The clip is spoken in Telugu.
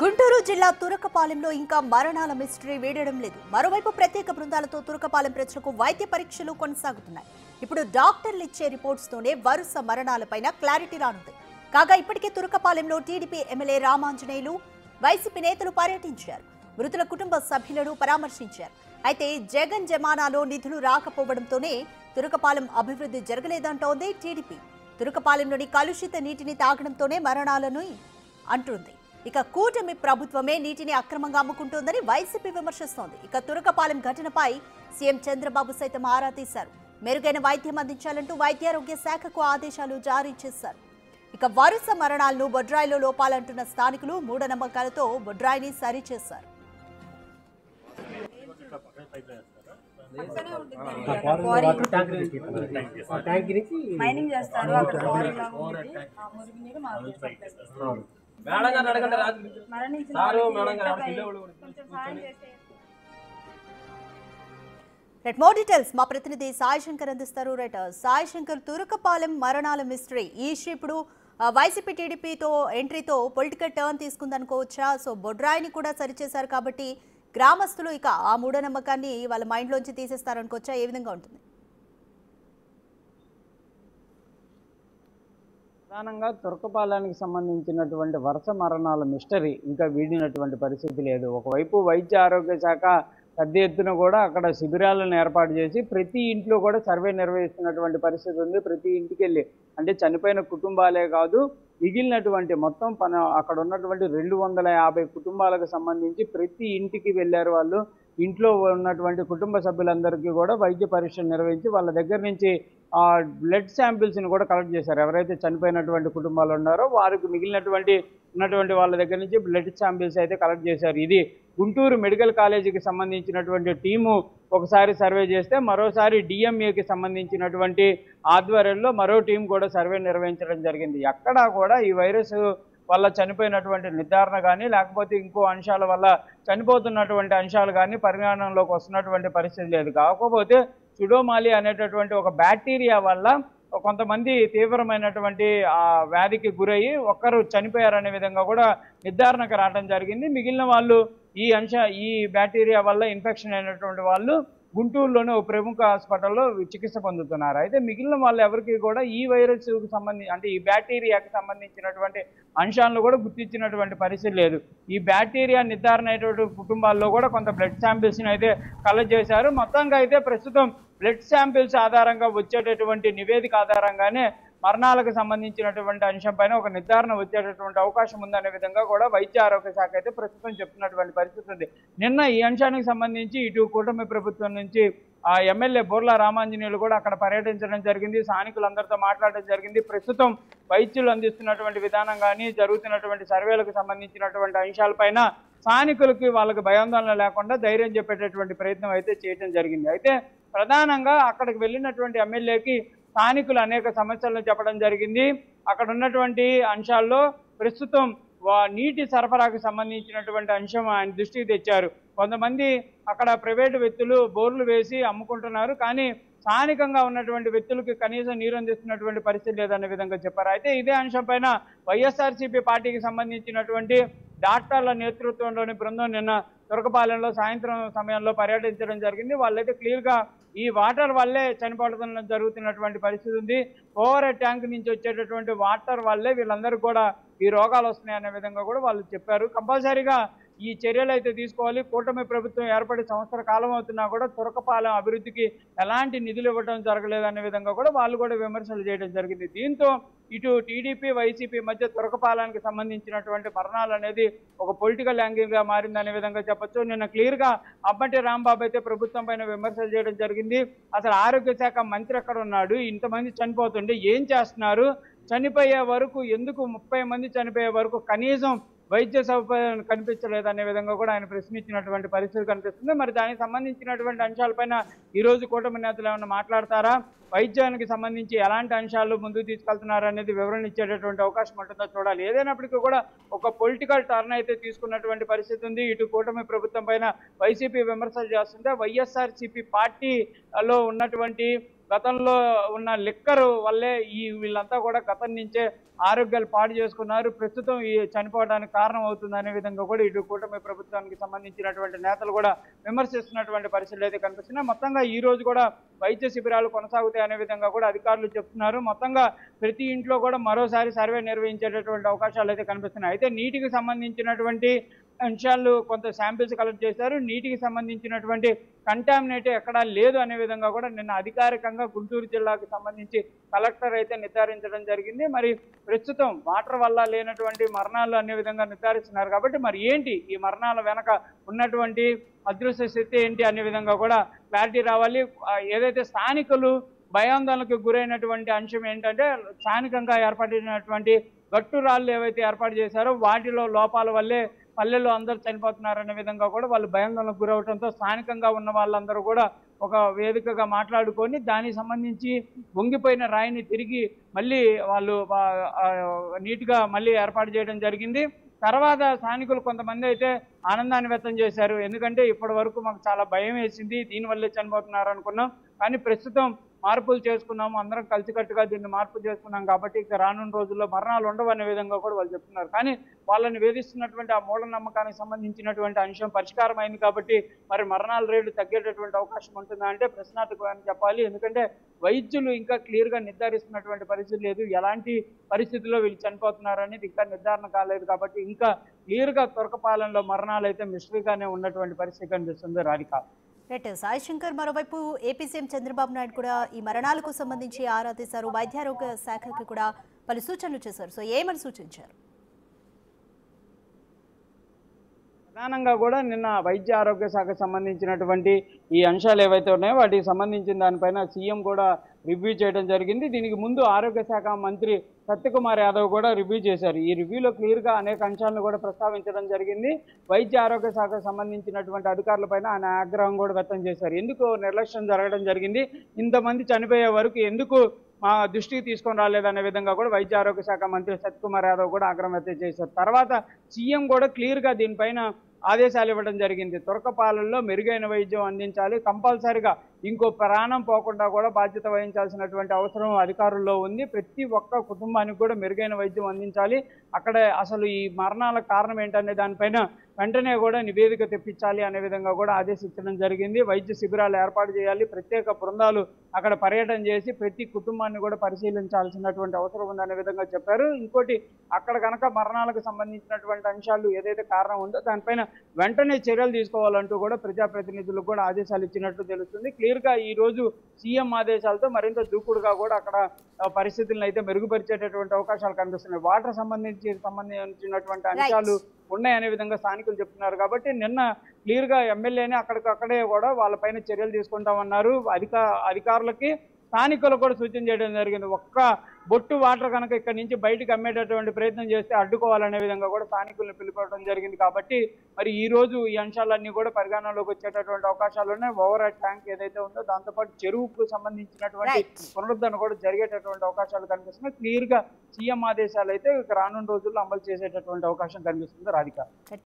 గుంటూరు జిల్లా తురకపాలెంలో ఇంకా మరణాల మిస్టరీ వీడడం లేదు. మరోవైపు ప్రత్యేక బృందాలతో తురకపాలెం ప్రజలకు వైద్య పరీక్షలు కొనసాగుతున్నాయి. ఇప్పుడు డాక్టర్లు ఇచ్చే రిపోర్ట్స్ తోనే వరుస మరణాలపైన క్లారిటీ రానుంది. కాగా ఇప్పటికే తురకపాలెంలో టీడీపీ ఎమ్మెల్యే రామాంజనేయులు, వైసీపీ నేతలు పర్యటించారు. మృతుల కుటుంబ సభ్యులను పరామర్శించారు. అయితే జగన్ జమానాలో నిధులు రాకపోవడంతోనే తురకపాలెం అభివృద్ధి జరగలేదంటోంది టీడీపీ. తురకపాలెంలోని కలుషిత నీటిని తాగడంతోనే మరణాలను అంటుంది. ఇక కూటమి ప్రభుత్వమే నీటిని అక్రమంగా అమ్ముకుంటోందని వైసీపీ విమర్శిస్తోంది. ఇక తురకపాలెం ఘటనపై సీఎం చంద్రబాబు సైతం ఆరా తీశారు. మెరుగైన వైద్యం అందించాలంటూ వైద్యారోగ్య శాఖకు ఆదేశాలు జారీ చేశారు. ఇక వరుస మరణాలను బొడ్రాయిలో లోపాలంటున్న స్థానికులు మూఢనమ్మకాలతో బొడ్రాయిని సరిచేశారు. మైనింగ్ చేస్తారు అక్కడ మోర్ డీటెయిల్స్ మా ప్రతినిధి సాయి శంకర్ అందిస్తారు. సాయి శంకర్, తురకపాలెం మరణాల మిస్టరీ ఈ ఇష్యూ ఇప్పుడు వైసీపీ టీడీపీతో ఎంట్రీతో పొలిటికల్ టర్న్ తీసుకుందనుకోవచ్చా? సో బొడ్రాయిని కూడా సరిచేశారు కాబట్టి గ్రామస్తులు ఇక ఆ మూఢనమ్మకాన్ని వాళ్ళ మైండ్లోంచి తీసేస్తారనుకోవచ్చా? ఏ విధంగా ఉంటుంది? ప్రధానంగా తురకపాలెంకి సంబంధించినటువంటి వరుస మరణాల మిస్టరీ ఇంకా వీడినటువంటి పరిస్థితి లేదు. ఒకవైపు వైద్య ఆరోగ్య శాఖ పెద్ద ఎత్తున కూడా అక్కడ శిబిరాలను ఏర్పాటు చేసి ప్రతి ఇంట్లో కూడా సర్వే నిర్వహిస్తున్నటువంటి పరిస్థితి ఉంది. ప్రతి ఇంటికి వెళ్ళి అంటే చనిపోయిన కుటుంబాలే కాదు, మిగిలినటువంటి మొత్తం అక్కడ ఉన్నటువంటి 250 కుటుంబాలకు సంబంధించి ప్రతి ఇంటికి వెళ్ళారు. వాళ్ళు ఇంట్లో ఉన్నటువంటి కుటుంబ సభ్యులందరికీ కూడా వైద్య పరీక్షలు నిర్వహించి వాళ్ళ దగ్గర నుంచి బ్లడ్ శాంపిల్స్ని కూడా కలెక్ట్ చేశారు. ఎవరైతే చనిపోయినటువంటి కుటుంబాలు ఉన్నారో వారికి ఉన్నటువంటి వాళ్ళ దగ్గర నుంచి బ్లడ్ శాంపిల్స్ అయితే కలెక్ట్ చేశారు. ఇది గుంటూరు మెడికల్ కాలేజీకి సంబంధించినటువంటి టీము ఒకసారి సర్వే చేస్తే, మరోసారి డిఎంఏకి సంబంధించినటువంటి ఆధ్వర్యంలో మరో టీం కూడా సర్వే నిర్వహించడం జరిగింది. ఎక్కడా కూడా ఈ వైరస్ వల్ల చనిపోయినటువంటి నిర్ధారణ కానీ లేకపోతే ఇంకో అంశాల వల్ల చనిపోతున్నటువంటి అంశాలు కానీ పరిమాణంలోకి వస్తున్నటువంటి పరిస్థితి లేదు. కాకపోతే సుడోమాలి అనేటటువంటి ఒక బ్యాక్టీరియా వల్ల కొంతమంది తీవ్రమైనటువంటి వ్యాధికి గురయ్యి ఒక్కరు చనిపోయారనే విధంగా కూడా నిర్ధారణకు రావడం జరిగింది. మిగిలిన వాళ్ళు ఈ బ్యాక్టీరియా వల్ల ఇన్ఫెక్షన్ అయినటువంటి వాళ్ళు గుంటూరులోనే ఒక ప్రముఖ హాస్పిటల్లో చికిత్స పొందుతున్నారు. అయితే మిగిలిన వాళ్ళు ఎవరికి కూడా ఈ వైరస్కు సంబంధించి అంటే ఈ బ్యాక్టీరియాకి సంబంధించినటువంటి అంశాలను కూడా గుర్తించినటువంటి పరిస్థితి లేదు. ఈ బ్యాక్టీరియా నిర్ధారణ అయినటువంటి కుటుంబాల్లో కూడా కొంత బ్లడ్ శాంపిల్స్ని అయితే కలెక్ట్ చేశారు. మొత్తంగా అయితే ప్రస్తుతం బ్లడ్ శాంపిల్స్ ఆధారంగా వచ్చేటటువంటి నివేదిక ఆధారంగానే మరణాలకు సంబంధించినటువంటి అంశం పైన ఒక నిర్ధారణ వచ్చేటటువంటి అవకాశం ఉందనే విధంగా కూడా వైద్య ఆరోగ్య శాఖ అయితే ప్రస్తుతం చెప్తున్నటువంటి పరిస్థితి ఉంది. నిన్న ఈ అంశానికి సంబంధించి ఇటు కూటమి ప్రభుత్వం నుంచి ఎమ్మెల్యే బోర్లా రామాంజనేయులు కూడా అక్కడ పర్యటించడం జరిగింది. స్థానికులందరితో మాట్లాడడం జరిగింది. ప్రస్తుతం వైద్యులు అందిస్తున్నటువంటి విధానం కానీ జరుగుతున్నటువంటి సర్వేలకు సంబంధించినటువంటి అంశాలపైన స్థానికులకి వాళ్ళకి భయాందోళన లేకుండా ధైర్యం చెప్పేటటువంటి ప్రయత్నం అయితే చేయడం జరిగింది. అయితే ప్రధానంగా అక్కడికి వెళ్ళినటువంటి ఎమ్మెల్యేకి స్థానికులు అనేక సమస్యలను చెప్పడం జరిగింది. అక్కడ ఉన్నటువంటి అంశాల్లో ప్రస్తుతం నీటి సరఫరాకు సంబంధించినటువంటి అంశం ఆయన దృష్టికి తెచ్చారు. కొంతమంది అక్కడ ప్రైవేటు వ్యక్తులు బోర్లు వేసి అమ్ముకుంటున్నారు, కానీ స్థానికంగా ఉన్నటువంటి వ్యక్తులకి కనీసం నీరు అందిస్తున్నటువంటి పరిస్థితి లేదనే విధంగా చెప్పారు. అయితే ఇదే అంశం పైన వైఎస్ఆర్సీపీ పార్టీకి సంబంధించినటువంటి డాక్టర్ల నేతృత్వంలోని బృందం నిన్న తురకపాలెంలో సాయంత్రం సమయంలో పర్యటించడం జరిగింది. వాళ్ళైతే క్లియర్గా ఈ వాటర్ వల్లే చనిపోవడం జరుగుతున్నటువంటి పరిస్థితి ఉంది. ఓవర్ ట్యాంక్ నుంచి వచ్చేటటువంటి వాటర్ వల్లే వీళ్ళందరూ కూడా ఈ రోగాలు వస్తున్నాయనే విధంగా కూడా వాళ్ళు చెప్పారు. కంపల్సరీగా ఈ చర్యలు అయితే తీసుకోవాలి. కూటమి ప్రభుత్వం ఏర్పడి సంవత్సర కాలం అవుతున్నా కూడా తురకపాలెం అభివృద్ధికి ఎలాంటి నిధులు ఇవ్వడం జరగలేదనే విధంగా కూడా వాళ్ళు కూడా విమర్శలు చేయడం జరిగింది. దీంతో ఇటు టీడీపీ వైసీపీ మధ్య తురకపాలెంకి సంబంధించినటువంటి మరణాలు అనేది ఒక పొలిటికల్ యాంగిల్గా మారిందనే విధంగా చెప్పొచ్చు. నిన్న క్లియర్గా అబ్బటి రాంబాబు అయితే ప్రభుత్వం పైన విమర్శలు చేయడం జరిగింది. అసలు ఆరోగ్య శాఖ మంత్రి ఎక్కడ ఉన్నాడు? ఇంతమంది చనిపోతుంటే ఏం చేస్తున్నారు? చనిపోయే వరకు ఎందుకు 30 మంది చనిపోయే వరకు కనీసం వైద్య సౌకర్యం కనిపించలేదనే విధంగా కూడా ఆయన ప్రశ్నించినటువంటి పరిస్థితి కనిపిస్తుంది. మరి దానికి సంబంధించినటువంటి అంశాలపైన ఈరోజు కూటమి నేతలు ఏమైనా మాట్లాడతారా? వైద్యానికి సంబంధించి ఎలాంటి అంశాలు ముందుకు తీసుకెళ్తున్నారు అనేది వివరణ ఇచ్చేటటువంటి అవకాశం ఉంటుందో చూడాలి. ఏదైనప్పటికీ కూడా ఒక పొలిటికల్ టర్న్ అయితే తీసుకున్నటువంటి పరిస్థితి ఉంది. ఇటు కూటమి ప్రభుత్వం పైన వైసీపీ విమర్శలు చేస్తుంటే వైఎస్ఆర్సీపీ పార్టీలో ఉన్నటువంటి గతంలో ఉన్న లిక్కర్ వల్లే వీళ్ళంతా కూడా గతం నుంచే ఆరోగ్యాలు పాడు చేసుకున్నారు, ప్రస్తుతం ఈ చనిపోవడానికి కారణం అవుతుంది అనే విధంగా కూడా ఇటు కూటమి ప్రభుత్వానికి సంబంధించినటువంటి నేతలు కూడా విమర్శిస్తున్నటువంటి పరిస్థితులు అయితే కనిపిస్తున్నాయి. మొత్తంగా ఈ రోజు కూడా వైద్య శిబిరాలు కొనసాగుతాయి అనే విధంగా కూడా అధికారులు చెప్తున్నారు. మొత్తంగా ప్రతి ఇంట్లో కూడా మరోసారి సర్వే నిర్వహించేటటువంటి అవకాశాలు అయితే కనిపిస్తున్నాయి. అయితే నీటికి సంబంధించినటువంటి అంశాలు కొంత శాంపిల్స్ కలెక్ట్ చేశారు. నీటికి సంబంధించినటువంటి కంటామినేట్ ఎక్కడా లేదు అనే విధంగా కూడా నిన్న అధికారికంగా గుంటూరు జిల్లాకు సంబంధించి కలెక్టర్ అయితే నిర్ధారించడం జరిగింది. మరి ప్రస్తుతం వాటర్ వల్ల లేనటువంటి మరణాలు అనే విధంగా నిర్ధారిస్తున్నారు. కాబట్టి మరి ఏంటి ఈ మరణాల వెనక ఉన్నటువంటి అదృశ్య శక్తి ఏంటి అనే విధంగా కూడా క్లారిటీ రావాలి. ఏదైతే స్థానికులు భయాందోళనకు గురైనటువంటి అంశం ఏంటంటే స్థానికంగా ఏర్పడినటువంటి గట్టురాళ్ళు ఏవైతే ఏర్పాటు చేశారో వాటిలో లోపాల వల్లే పల్లెల్లో అందరూ చనిపోతున్నారనే విధంగా కూడా వాళ్ళు భయాందోళనకు గురవడంతో స్థానికంగా ఉన్న వాళ్ళందరూ కూడా ఒక వేదికగా మాట్లాడుకొని దానికి సంబంధించి వంగిపోయిన రాయిని తిరిగి మళ్ళీ వాళ్ళు నీట్గా మళ్ళీ ఏర్పాటు చేయడం జరిగింది. తర్వాత స్థానికులు కొంతమంది అయితే ఆనందాన్ని వ్యక్తం చేశారు. ఎందుకంటే ఇప్పటి వరకు మాకు చాలా భయం వేసింది, దీనివల్లే చనిపోతున్నారు అనుకున్నాం, కానీ ప్రస్తుతం మార్పులు చేసుకున్నాము, అందరం కలిసికట్టుగా దీన్ని మార్పు చేసుకున్నాం కాబట్టి ఇక రానున్న రోజుల్లో మరణాలు ఉండవు అనే విధంగా కూడా వాళ్ళు చెప్తున్నారు. కానీ వాళ్ళని వేధిస్తున్నటువంటి ఆ మూఢనమ్మకానికి సంబంధించినటువంటి అంశం పరిష్కారం అయింది కాబట్టి మరి మరణాల రేటు తగ్గేటటువంటి అవకాశం ఉంటుందా అంటే ప్రశ్నార్థకం అని చెప్పాలి. ఎందుకంటే వైద్యులు ఇంకా క్లియర్గా నిర్ధారిస్తున్నటువంటి పరిస్థితి లేదు, ఎలాంటి పరిస్థితుల్లో వీళ్ళు చనిపోతున్నారు అనేది ఇంకా నిర్ధారణ కాలేదు. కాబట్టి ఇంకా క్లియర్గా తురకపాలెంలో మరణాలు అయితే మిస్టరీగానే ఉన్నటువంటి పరిస్థితి కనిపిస్తుంది. రాధిక. రైట్ సాయి శంకర్, మరోవైపు ఏపీ సీఎం చంద్రబాబు నాయుడు కూడా ఈ మరణాలకు సంబంధించి ఆరా తీశారు, వైద్యారోగ్య శాఖకి కూడా పలు సూచనలు చేశారు. సో ఏమని సూచించారు? ప్రధానంగా కూడా నిన్న వైద్య ఆరోగ్య శాఖకు సంబంధించినటువంటి ఈ అంశాలు ఏవైతే ఉన్నాయో వాటికి సంబంధించిన దానిపైన సీఎం కూడా రివ్యూ చేయడం జరిగింది. దీనికి ముందు ఆరోగ్య శాఖ మంత్రి సత్యకుమార్ యాదవ్ కూడా రివ్యూ చేశారు. ఈ రివ్యూలో క్లియర్గా అనేక అంశాలను కూడా ప్రస్తావించడం జరిగింది. వైద్య ఆరోగ్య శాఖకు సంబంధించినటువంటి అధికారులపైన ఆయన ఆగ్రహం కూడా వ్యక్తం చేశారు. ఎందుకు నిర్లక్ష్యం జరగడం జరిగింది, ఇంతమంది చనిపోయే వరకు ఎందుకు మా దృష్టికి తీసుకొని రాలేదనే విధంగా కూడా వైద్య ఆరోగ్య శాఖ మంత్రి సత్యకుమార్ యాదవ్ కూడా ఆగ్రహం వ్యక్తం చేశారు. తర్వాత సీఎం కూడా క్లియర్గా దీనిపైన ఆదేశాలు ఇవ్వడం జరిగింది. తురకపాలెంలో మెరుగైన వైద్యం అందించాలి, కంపల్సరిగా ఇంకో ప్రాణం పోకుండా కూడా బాధ్యత వహించాల్సినటువంటి అవసరం అధికారుల్లో ఉంది. ప్రతి ఒక్క కుటుంబానికి కూడా మెరుగైన వైద్యం అందించాలి. అక్కడ అసలు ఈ మరణాల కారణం ఏంటనే దానిపైన వెంటనే కూడా నివేదిక తెప్పించాలి అనే విధంగా కూడా ఆదేశించడం జరిగింది. వైద్య శిబిరాలు ఏర్పాటు చేయాలి, ప్రత్యేక బృందాలు అక్కడ పర్యటన చేసి ప్రతి కుటుంబాన్ని కూడా పరిశీలించాల్సినటువంటి అవసరం ఉందనే విధంగా చెప్పారు. ఇంకోటి అక్కడ కనుక మరణాలకు సంబంధించినటువంటి అంశాలు ఏదైతే కారణం ఉందో దానిపైన వెంటనే చర్యలు తీసుకోవాలంటూ కూడా ప్రజాప్రతినిధులకు కూడా ఆదేశాలు ఇచ్చినట్టు తెలుస్తుంది. క్లియర్గా ఈ రోజు సీఎం ఆదేశాలతో మరింత దూకుడుగా కూడా అక్కడ పరిస్థితులను అయితే మెరుగుపరిచేటటువంటి అవకాశాలు కనిపిస్తున్నాయి. వాటర్ సంబంధించినటువంటి అంశాలు ఉన్నాయనే విధంగా స్థానికులు చెప్తున్నారు. కాబట్టి నిన్న క్లియర్గా ఎమ్మెల్యేనే అక్కడికక్కడే కూడా వాళ్ళపైన చర్యలు తీసుకుంటామన్నారు. అధికారులకి స్థానికులకు కూడా సూచన చేయడం జరిగింది. ఒక్క బొట్టు వాటర్ కనుక ఇక్కడ నుంచి బయటకు అమ్మేటటువంటి ప్రయత్నం చేస్తే అడ్డుకోవాలనే విధంగా కూడా స్థానికులను పిలుపుకోవడం జరిగింది. కాబట్టి మరి ఈ రోజు ఈ అంశాలన్నీ కూడా పరిగణనలోకి వచ్చేటటువంటి అవకాశాలు ఉన్నాయి. ఓవర్ హెడ్ ట్యాంక్ ఏదైతే ఉందో దాంతోపాటు చెరువుకు సంబంధించినటువంటి పునరుద్ధరణ కూడా జరిగేటటువంటి అవకాశాలు కనిపిస్తున్నాయి. క్లియర్గా సీఎం ఆదేశాలు అయితే రానున్న రోజుల్లో అమలు చేసేటటువంటి అవకాశం కనిపిస్తుంది. రాధిక.